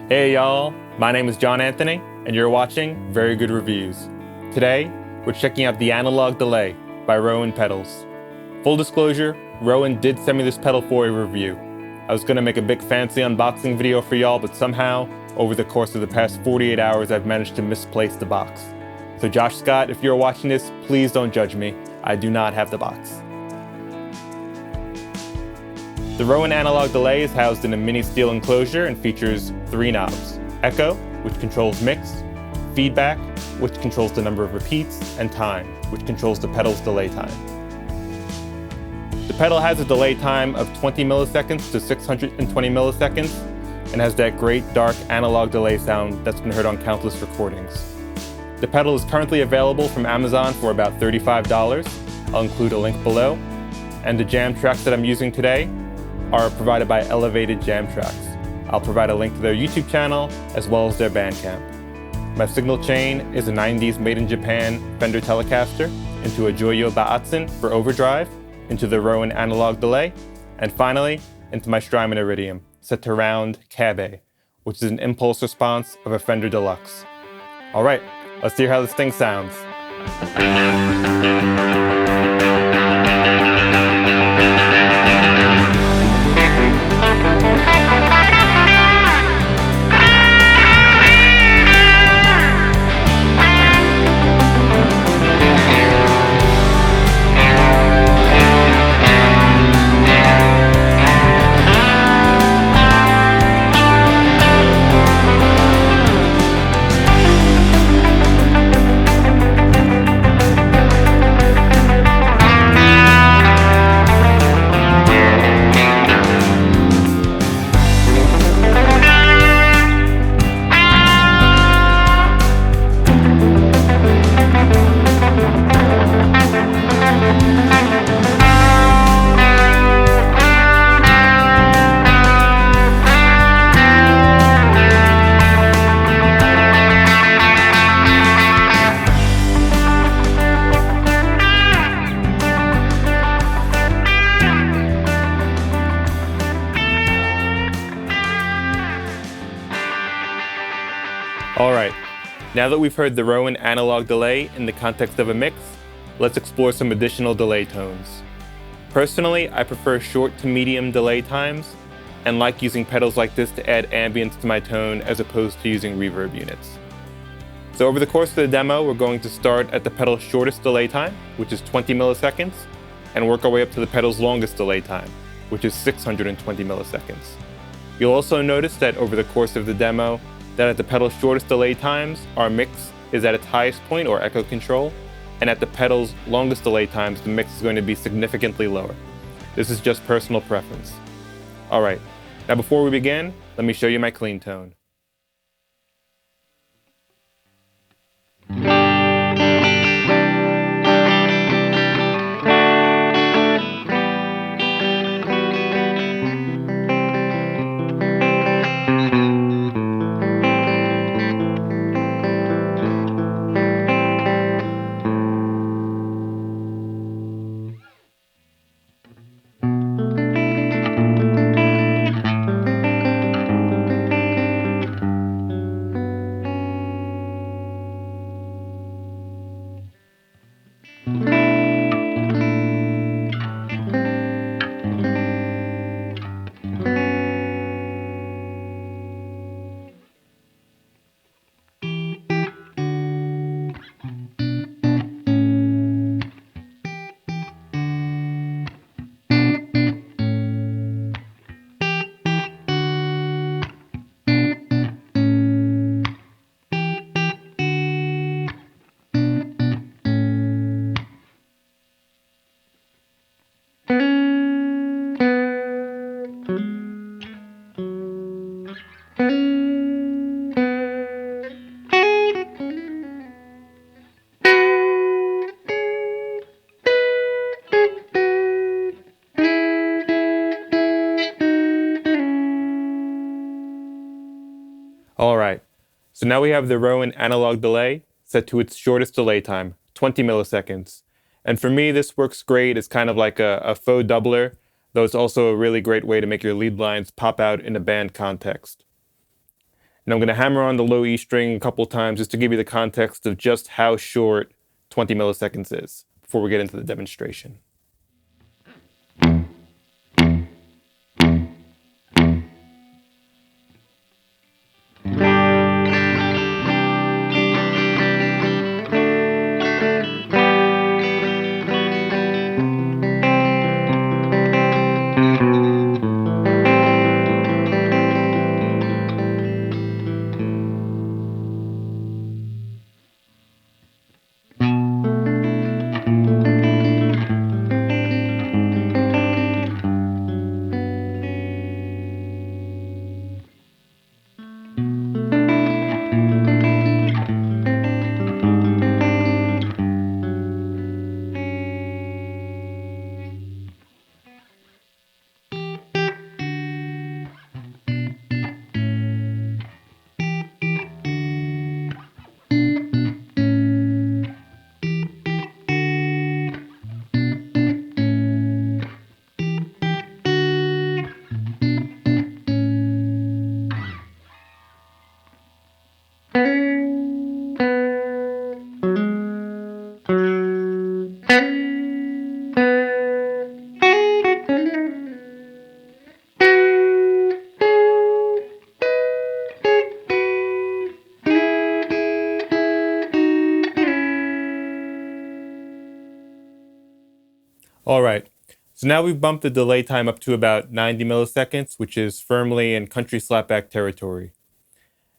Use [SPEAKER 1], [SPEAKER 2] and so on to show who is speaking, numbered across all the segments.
[SPEAKER 1] Hey y'all, my name is John Anthony, and you're watching Very Good Reviews. Today, we're checking out the Analog Delay by Rowin pedals. Full disclosure, Rowin did send me this pedal for a review. I was gonna make a big fancy unboxing video for y'all, but somehow, over the course of the past 48 hours, I've managed to misplace the box. So Josh Scott, if you're watching this, please don't judge me. I do not have the box. The Rowin Analog Delay is housed in a mini steel enclosure and features 3 knobs: Echo, which controls mix; Feedback, which controls the number of repeats; and Time, which controls the pedal's delay time. The pedal has a delay time of 20 milliseconds to 620 milliseconds and has that great dark analog delay sound that's been heard on countless recordings. The pedal is currently available from Amazon for about $35. I'll include a link below. And the jam tracks that I'm using today are provided by Elevated Jam Tracks. I'll provide a link to their YouTube channel as well as their Bandcamp. My signal chain is a 90s made in Japan Fender Telecaster into a JOYO Baatsin for overdrive, into the Rowin Analog Delay, and finally into my Strymon Iridium set to round Cabe, which is an impulse response of a Fender Deluxe. All right, let's hear how this thing sounds. Alright, now that we've heard the Rowin Analog Delay in the context of a mix, let's explore some additional delay tones. Personally, I prefer short to medium delay times, and like using pedals like this to add ambience to my tone as opposed to using reverb units. So over the course of the demo, we're going to start at the pedal's shortest delay time, which is 20 milliseconds, and work our way up to the pedal's longest delay time, which is 620 milliseconds. You'll also notice that over the course of the demo, that at the pedal's shortest delay times, our mix is at its highest point, or echo control, and at the pedal's longest delay times, the mix is going to be significantly lower. This is just personal preference. Alright, now before we begin, let me show you my clean tone. Alright, so now we have the Rowin Analog Delay set to its shortest delay time, 20 milliseconds. And for me, this works great. It's kind of like a faux doubler, though it's also a really great way to make your lead lines pop out in a band context. And I'm going to hammer on the low E string a couple times just to give you the context of just how short 20 milliseconds is before we get into the demonstration. All right, so now we've bumped the delay time up to about 90 milliseconds, which is firmly in country slapback territory.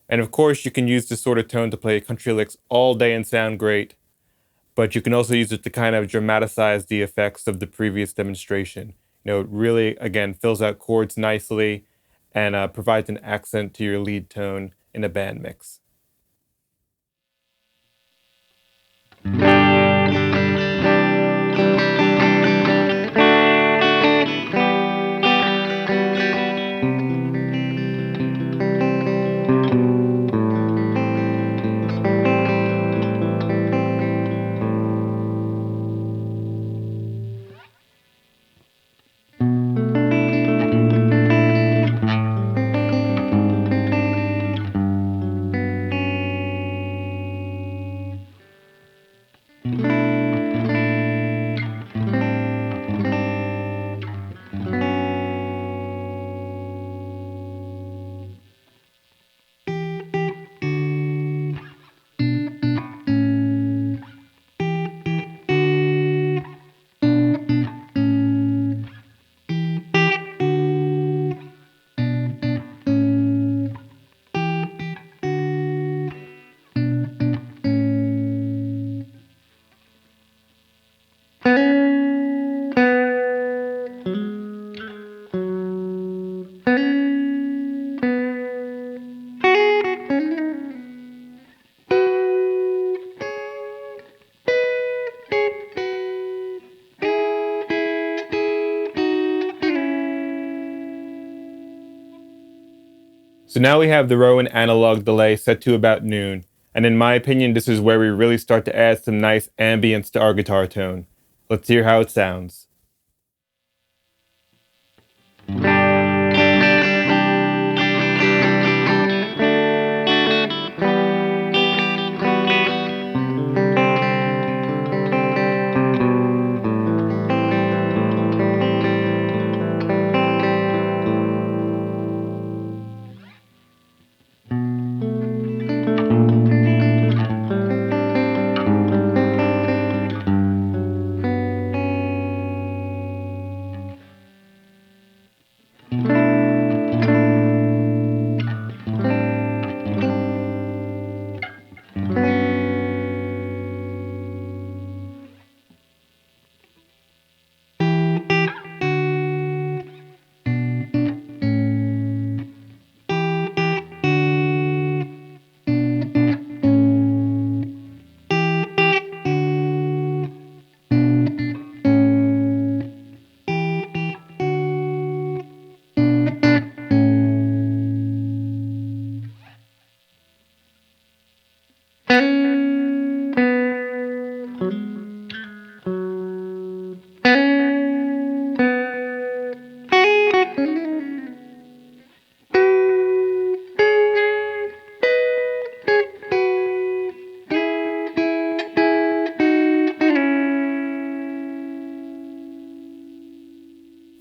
[SPEAKER 1] And of course, you can use this sort of tone to play country licks all day and sound great, but you can also use it to kind of dramatize the effects of the previous demonstration. You know, it really, again, fills out chords nicely and provides an accent to your lead tone in a band mix. So now we have the Rowin analog delay set to about noon, and in my opinion this is where we really start to add some nice ambience to our guitar tone. Let's hear how it sounds.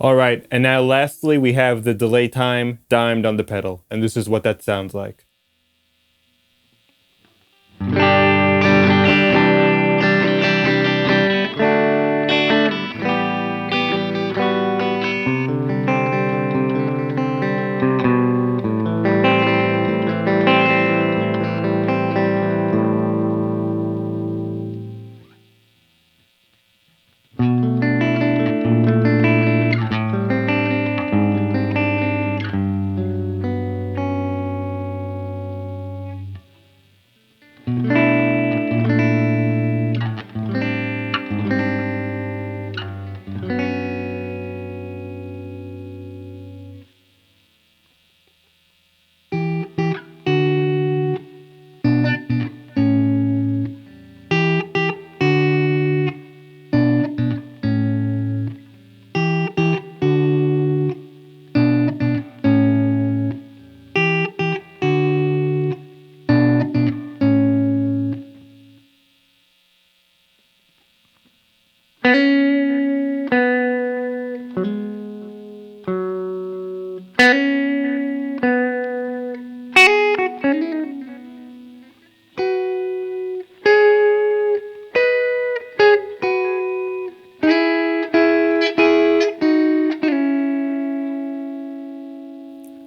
[SPEAKER 1] All right, and now lastly, we have the delay time dimed on the pedal, and this is what that sounds like.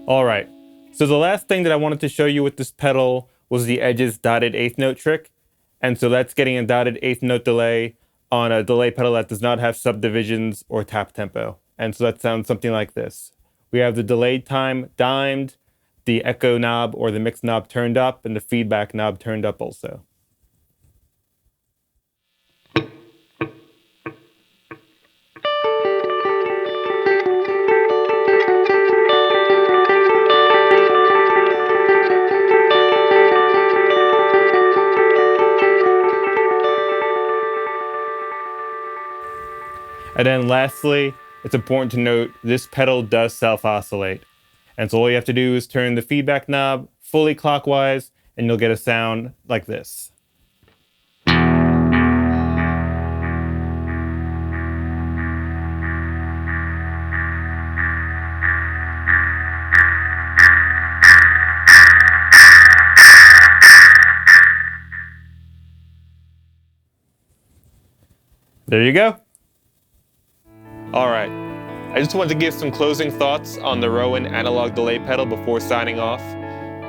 [SPEAKER 1] All right, so the last thing that I wanted to show you with this pedal was the Edge's dotted eighth note trick. And so that's getting a dotted eighth note delay on a delay pedal that does not have subdivisions or tap tempo. And so that sounds something like this. We have the delay time dimed, the echo knob or the mix knob turned up, and the feedback knob turned up also. And then lastly, it's important to note this pedal does self-oscillate. And so all you have to do is turn the feedback knob fully clockwise and you'll get a sound like this. There you go. All right, I just wanted to give some closing thoughts on the Rowin analog delay pedal before signing off.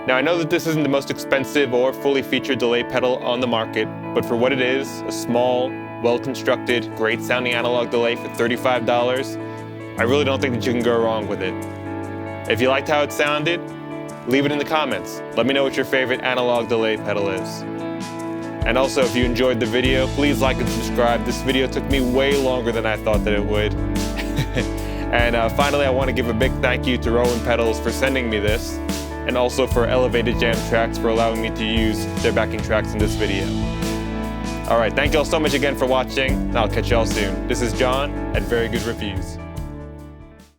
[SPEAKER 1] Now I know that this isn't the most expensive or fully featured delay pedal on the market, but for what it is, a small, well-constructed, great sounding analog delay for $35, I really don't think that you can go wrong with it. If you liked how it sounded, leave it in the comments. Let me know what your favorite analog delay pedal is. And also, if you enjoyed the video, please like and subscribe. This video took me way longer than I thought that it would. And finally, I want to give a big thank you to Rowin Pedals for sending me this, and also for Elevated Jam Tracks for allowing me to use their backing tracks in this video. All right, thank you all so much again for watching, and I'll catch y'all soon. This is John at Very Good Reviews.